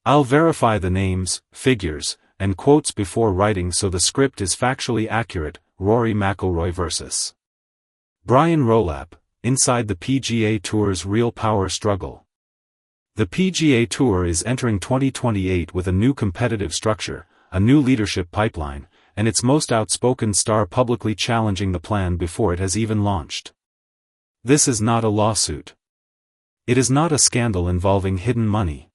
I'll verify the names, figures, and quotes before writing so the script is factually accurate. Rory McIlroy vs. Brian Rolapp, inside the PGA Tour's real power struggle. The PGA Tour is entering 2028 with a new competitive structure, a new leadership pipeline, and its most outspoken star publicly challenging the plan before it has even launched. This is not a lawsuit. It is not a scandal involving hidden money.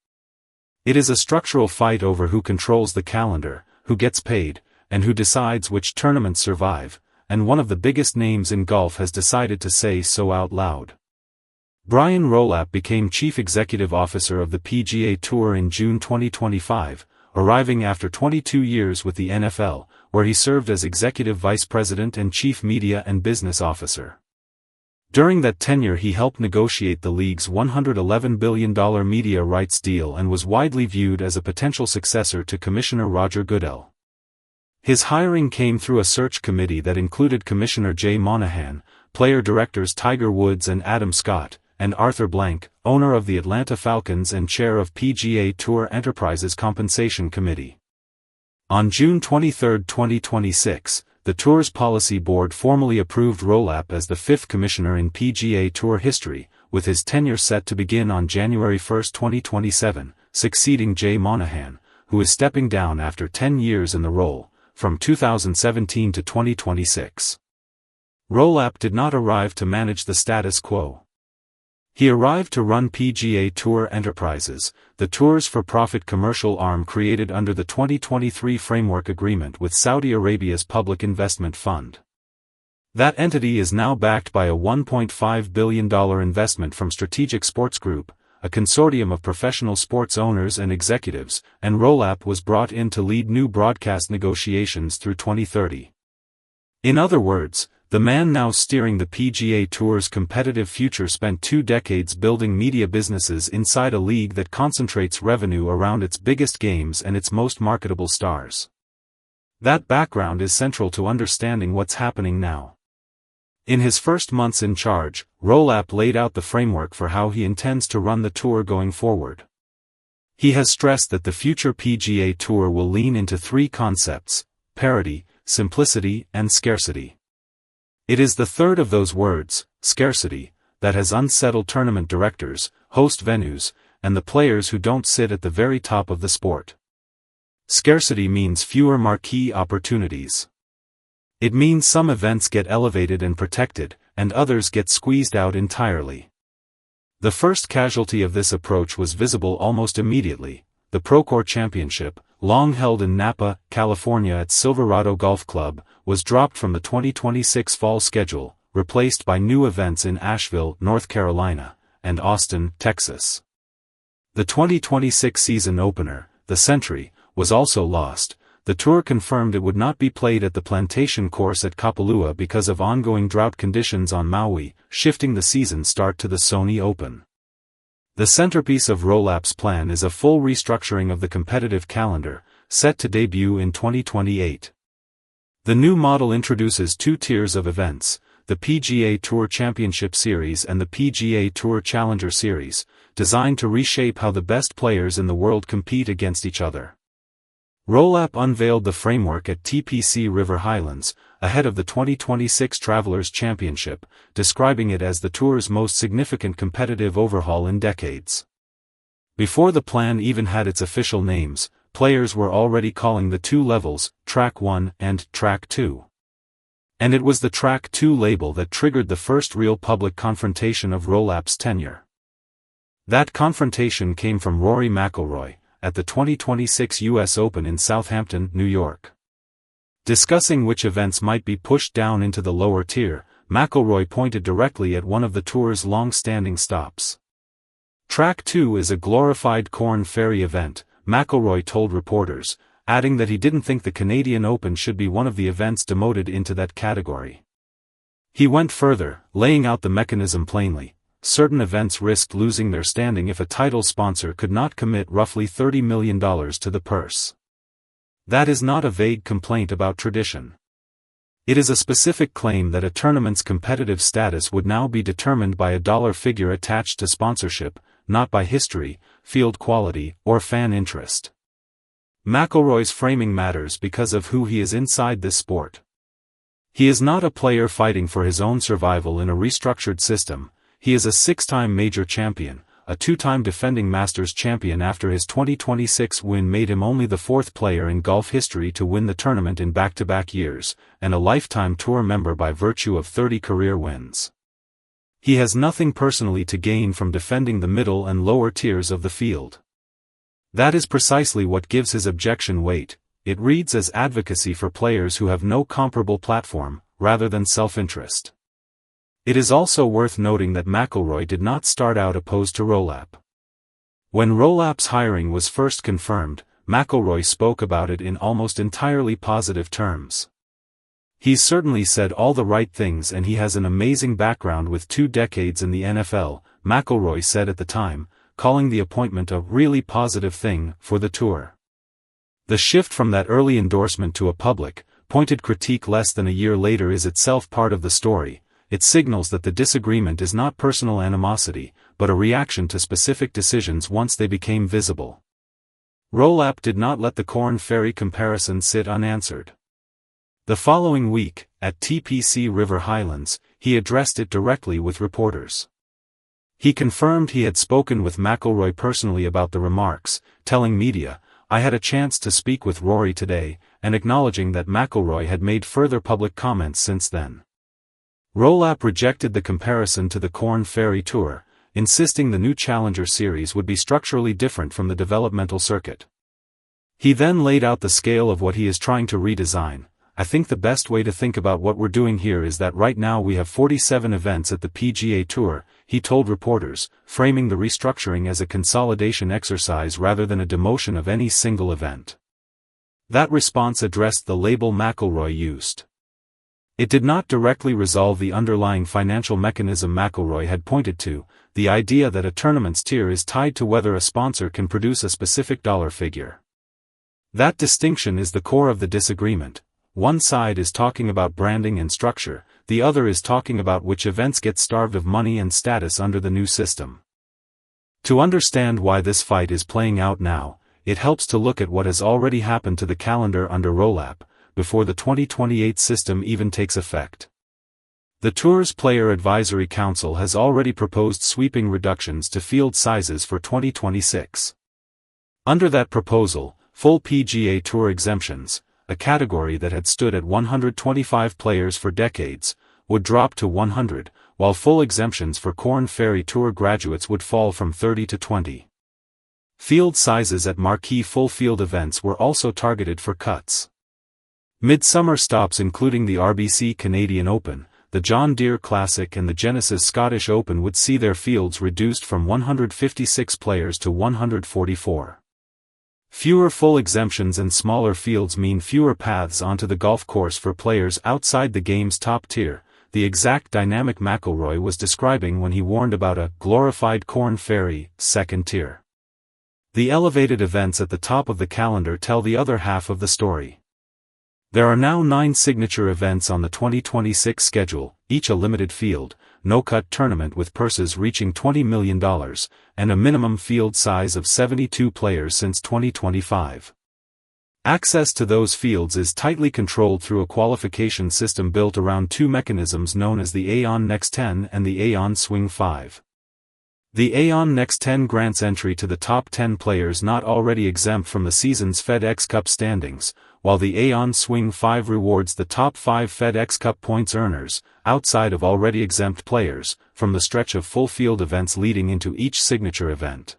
It is a structural fight over who controls the calendar, who gets paid, and who decides which tournaments survive, and one of the biggest names in golf has decided to say so out loud. Brian Rolapp became Chief Executive Officer of the PGA Tour in June 2025, arriving after 22 years with the NFL, where he served as Executive Vice President and Chief Media and Business Officer. During that tenure he helped negotiate the league's $111 billion media rights deal and was widely viewed as a potential successor to Commissioner Roger Goodell. His hiring came through a search committee that included Commissioner Jay Monahan, player directors Tiger Woods and Adam Scott, and Arthur Blank, owner of the Atlanta Falcons and chair of PGA Tour Enterprises Compensation Committee. On June 23, 2026, the Tour's policy board formally approved Rolapp as the fifth commissioner in PGA Tour history, with his tenure set to begin on January 1, 2027, succeeding Jay Monahan, who is stepping down after 10 years in the role, from 2017 to 2026. Rolapp did not arrive to manage the status quo. He arrived to run PGA Tour Enterprises, the Tour's for-profit commercial arm created under the 2023 Framework Agreement with Saudi Arabia's Public Investment Fund. That entity is now backed by a $1.5 billion investment from Strategic Sports Group, a consortium of professional sports owners and executives, and Rolapp was brought in to lead new broadcast negotiations through 2030. In other words, the man now steering the PGA Tour's competitive future spent 2 decades building media businesses inside a league that concentrates revenue around its biggest games and its most marketable stars. That background is central to understanding what's happening now. In his first months in charge, Rolapp laid out the framework for how he intends to run the tour going forward. He has stressed that the future PGA Tour will lean into 3 concepts: parity, simplicity, and scarcity. It is the third of those words, scarcity, that has unsettled tournament directors, host venues, and the players who don't sit at the very top of the sport. Scarcity means fewer marquee opportunities. It means some events get elevated and protected, and others get squeezed out entirely. The first casualty of this approach was visible almost immediately. The Procore Championship, long held in Napa, California at Silverado Golf Club, was dropped from the 2026 fall schedule, replaced by new events in Asheville, North Carolina, and Austin, Texas. The 2026 season opener, the Century, was also lost. The tour confirmed it would not be played at the Plantation Course at Kapalua because of ongoing drought conditions on Maui, shifting the season start to the Sony Open. The centerpiece of Rolapp's plan is a full restructuring of the competitive calendar, set to debut in 2028. The new model introduces 2 tiers of events, the PGA Tour Championship Series and the PGA Tour Challenger Series, designed to reshape how the best players in the world compete against each other. Rolapp unveiled the framework at TPC River Highlands, ahead of the 2026 Travelers Championship, describing it as the tour's most significant competitive overhaul in decades. Before the plan even had its official names, players were already calling the 2 levels, Track 1 and Track 2. And it was the Track 2 label that triggered the first real public confrontation of Rolapp's tenure. That confrontation came from Rory McIlroy, at the 2026 U.S. Open in Southampton, New York. Discussing which events might be pushed down into the lower tier, McIlroy pointed directly at one of the tour's long-standing stops. Track 2 is a glorified Corn Ferry event, McIlroy told reporters, adding that he didn't think the Canadian Open should be one of the events demoted into that category. He went further, laying out the mechanism plainly. Certain events risked losing their standing if a title sponsor could not commit roughly $30 million to the purse. That is not a vague complaint about tradition. It is a specific claim that a tournament's competitive status would now be determined by a dollar figure attached to sponsorship, not by history, field quality, or fan interest. McIlroy's framing matters because of who he is inside this sport. He is not a player fighting for his own survival in a restructured system. He is a 6-time major champion, a 2-time defending Masters champion after his 2026 win made him only the 4th player in golf history to win the tournament in back-to-back years, and a lifetime tour member by virtue of 30 career wins. He has nothing personally to gain from defending the middle and lower tiers of the field. That is precisely what gives his objection weight. It reads as advocacy for players who have no comparable platform, rather than self-interest. It is also worth noting that McIlroy did not start out opposed to Rolapp. When Rolapp's hiring was first confirmed, McIlroy spoke about it in almost entirely positive terms. He's certainly said all the right things and he has an amazing background with 2 decades in the NFL, McIlroy said at the time, calling the appointment a really positive thing for the tour. The shift from that early endorsement to a public, pointed critique less than a year later is itself part of the story. It signals that the disagreement is not personal animosity, but a reaction to specific decisions once they became visible. Rolapp did not let the Korn Ferry comparison sit unanswered. The following week, at TPC River Highlands, he addressed it directly with reporters. He confirmed he had spoken with McIlroy personally about the remarks, telling media, "I had a chance to speak with Rory today," and acknowledging that McIlroy had made further public comments since then. Rolapp rejected the comparison to the Korn Ferry Tour, insisting the new Challenger Series would be structurally different from the developmental circuit. He then laid out the scale of what he is trying to redesign. "I think the best way to think about what we're doing here is that right now we have 47 events at the PGA Tour," he told reporters, framing the restructuring as a consolidation exercise rather than a demotion of any single event. That response addressed the label McIlroy used. It did not directly resolve the underlying financial mechanism McIlroy had pointed to, the idea that a tournament's tier is tied to whether a sponsor can produce a specific dollar figure. That distinction is the core of the disagreement. One side is talking about branding and structure, the other is talking about which events get starved of money and status under the new system. To understand why this fight is playing out now, it helps to look at what has already happened to the calendar under Rolapp, before the 2028 system even takes effect. The Tour's Player Advisory Council has already proposed sweeping reductions to field sizes for 2026. Under that proposal, full PGA Tour exemptions, a category that had stood at 125 players for decades, would drop to 100, while full exemptions for Korn Ferry Tour graduates would fall from 30 to 20. Field sizes at marquee full-field events were also targeted for cuts. Midsummer stops including the RBC Canadian Open, the John Deere Classic and the Genesis Scottish Open would see their fields reduced from 156 players to 144. Fewer full exemptions and smaller fields mean fewer paths onto the golf course for players outside the game's top tier, the exact dynamic McIlroy was describing when he warned about a glorified Korn Ferry second tier. The elevated events at the top of the calendar tell the other half of the story. There are now 9 signature events on the 2026 schedule, each a limited field, no-cut tournament with purses reaching $20 million, and a minimum field size of 72 players since 2025. Access to those fields is tightly controlled through a qualification system built around 2 mechanisms known as the Aon Next 10 and the Aon Swing 5. The Aon Next 10 grants entry to the top 10 players not already exempt from the season's FedEx Cup standings, while the Aon Swing 5 rewards the top 5 FedEx Cup points earners, outside of already exempt players, from the stretch of full-field events leading into each signature event.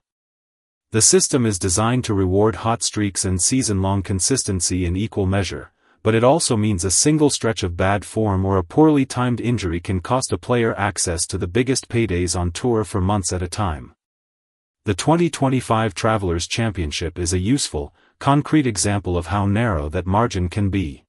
The system is designed to reward hot streaks and season-long consistency in equal measure, but it also means a single stretch of bad form or a poorly timed injury can cost a player access to the biggest paydays on tour for months at a time. The 2025 Travelers Championship is a useful, concrete example of how narrow that margin can be.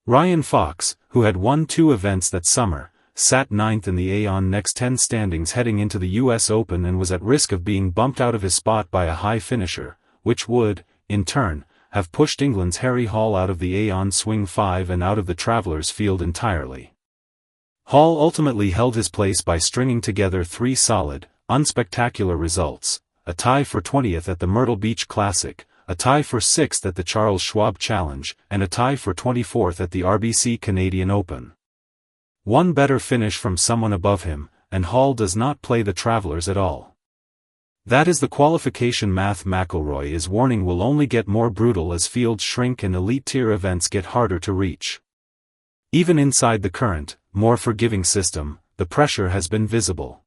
Ryan Fox, who had won 2 events that summer, sat 9th in the Aon Next 10 standings heading into the US Open and was at risk of being bumped out of his spot by a high finisher, which would, in turn, have pushed England's Harry Hall out of the Aon Swing 5 and out of the Travelers field entirely. Hall ultimately held his place by stringing together 3 solid, unspectacular results: a tie for 20th at the Myrtle Beach Classic, a tie for 6th at the Charles Schwab Challenge, and a tie for 24th at the RBC Canadian Open. One better finish from someone above him, and Hall does not play the Travelers at all. That is the qualification math. McIlroy is warning will only get more brutal as fields shrink and elite-tier events get harder to reach. Even inside the current, more forgiving system, the pressure has been visible.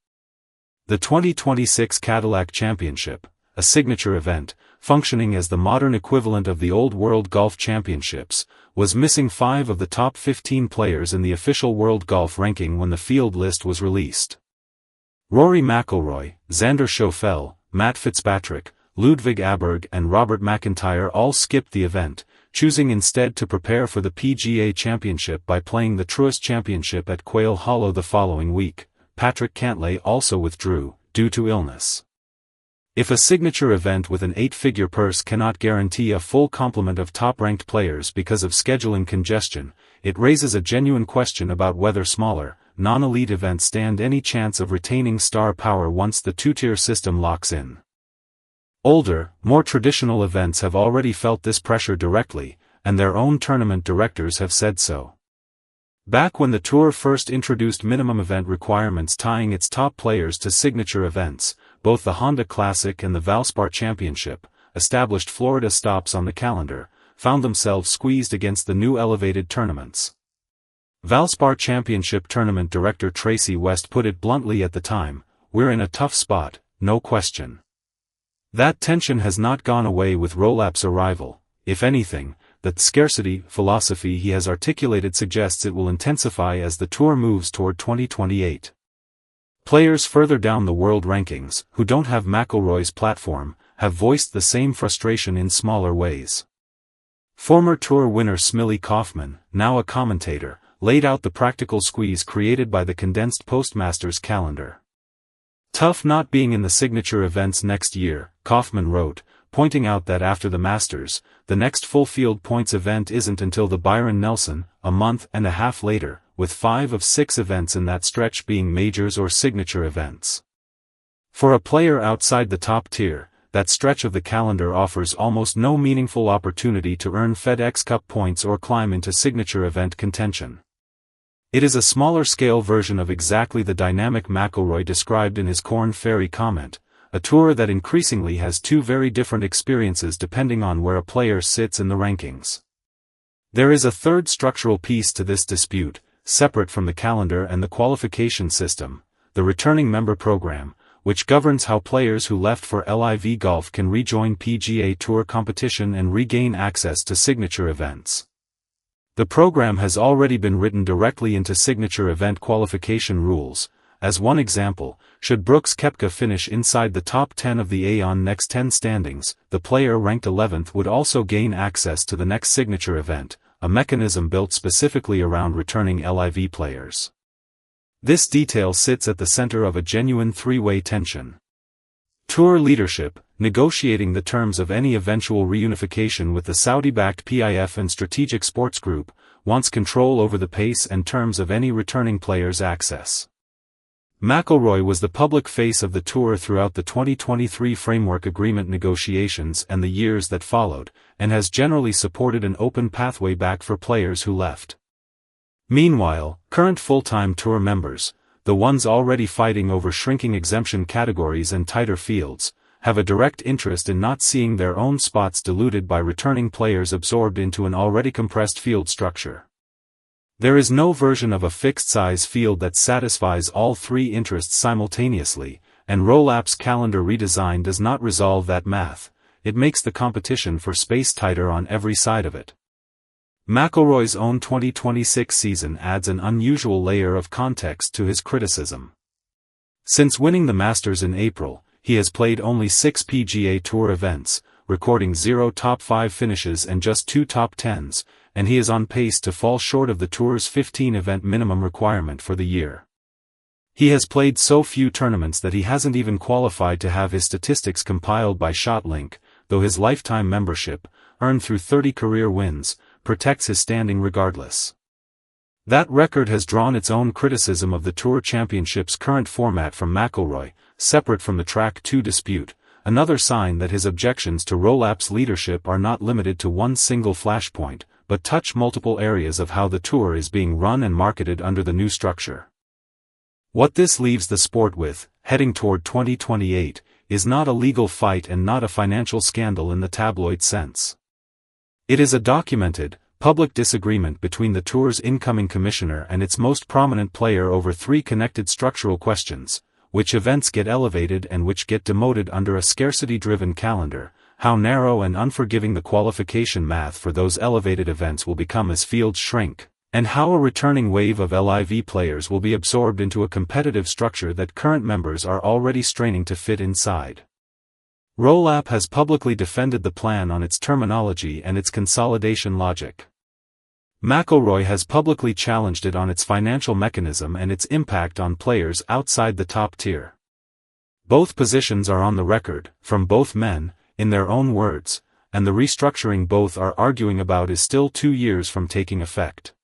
The 2026 Cadillac Championship, a signature event, functioning as the modern equivalent of the Old World Golf Championships, was missing 5 of the top 15 players in the official World Golf Ranking when the field list was released. Rory McIlroy, Xander Schauffele, Matt Fitzpatrick, Ludwig Aberg and Robert McIntyre all skipped the event, choosing instead to prepare for the PGA Championship by playing the Truist Championship at Quail Hollow the following week. Patrick Cantlay also withdrew, due to illness. If a signature event with an 8-figure purse cannot guarantee a full complement of top-ranked players because of scheduling congestion, it raises a genuine question about whether smaller, non-elite events stand any chance of retaining star power once the two-tier system locks in. Older, more traditional events have already felt this pressure directly, and their own tournament directors have said so. Back when the Tour first introduced minimum event requirements tying its top players to signature events, both the Honda Classic and the Valspar Championship, established Florida stops on the calendar, found themselves squeezed against the new elevated tournaments. Valspar Championship Tournament Director Tracy West put it bluntly at the time, "We're in a tough spot, no question." That tension has not gone away with Rolapp's arrival. If anything, the scarcity philosophy he has articulated suggests it will intensify as the Tour moves toward 2028. Players further down the world rankings, who don't have McIlroy's platform, have voiced the same frustration in smaller ways. Former Tour winner Smillie Kaufman, now a commentator, laid out the practical squeeze created by the condensed Postmasters calendar. "Tough not being in the signature events next year," Kaufman wrote, pointing out that after the Masters, the next full field points event isn't until the Byron Nelson, a month and a half later, with 5 of 6 events in that stretch being majors or signature events. For a player outside the top tier, that stretch of the calendar offers almost no meaningful opportunity to earn FedEx Cup points or climb into signature event contention. It is a smaller-scale version of exactly the dynamic McIlroy described in his Korn Ferry comment, a tour that increasingly has 2 very different experiences depending on where a player sits in the rankings. There is a third structural piece to this dispute, separate from the calendar and the qualification system, the returning member program, which governs how players who left for LIV Golf can rejoin PGA Tour competition and regain access to signature events. The program has already been written directly into signature event qualification rules. As one example, should Brooks Koepka finish inside the top 10 of the Aon Next 10 standings, the player ranked 11th would also gain access to the next signature event, a mechanism built specifically around returning LIV players. This detail sits at the center of a genuine 3-way tension. Tour leadership, negotiating the terms of any eventual reunification with the Saudi-backed PIF and Strategic Sports Group, wants control over the pace and terms of any returning players' access. McIlroy was the public face of the Tour throughout the 2023 Framework Agreement negotiations and the years that followed, and has generally supported an open pathway back for players who left. Meanwhile, current full-time Tour members, the ones already fighting over shrinking exemption categories and tighter fields, have a direct interest in not seeing their own spots diluted by returning players absorbed into an already compressed field structure. There is no version of a fixed-size field that satisfies all 3 interests simultaneously, and Rolapp's calendar redesign does not resolve that math. It makes the competition for space tighter on every side of it. McIlroy's own 2026 season adds an unusual layer of context to his criticism. Since winning the Masters in April, he has played only 6 PGA Tour events, recording 0 top 5 finishes and just 2 top 10s, and he is on pace to fall short of the Tour's 15-event minimum requirement for the year. He has played so few tournaments that he hasn't even qualified to have his statistics compiled by ShotLink, though his lifetime membership, earned through 30 career wins, protects his standing regardless. That record has drawn its own criticism of the Tour Championship's current format from McIlroy, separate from the Track 2 dispute, another sign that his objections to Rolapp's leadership are not limited to one single flashpoint, but touch multiple areas of how the tour is being run and marketed under the new structure. What this leaves the sport with, heading toward 2028, is not a legal fight and not a financial scandal in the tabloid sense. It is a documented, public disagreement between the tour's incoming commissioner and its most prominent player over three connected structural questions: which events get elevated and which get demoted under a scarcity-driven calendar, how narrow and unforgiving the qualification math for those elevated events will become as fields shrink, and how a returning wave of LIV players will be absorbed into a competitive structure that current members are already straining to fit inside. Rolapp has publicly defended the plan on its terminology and its consolidation logic. McIlroy has publicly challenged it on its financial mechanism and its impact on players outside the top tier. Both positions are on the record, from both men, in their own words, and the restructuring both are arguing about is still 2 years from taking effect.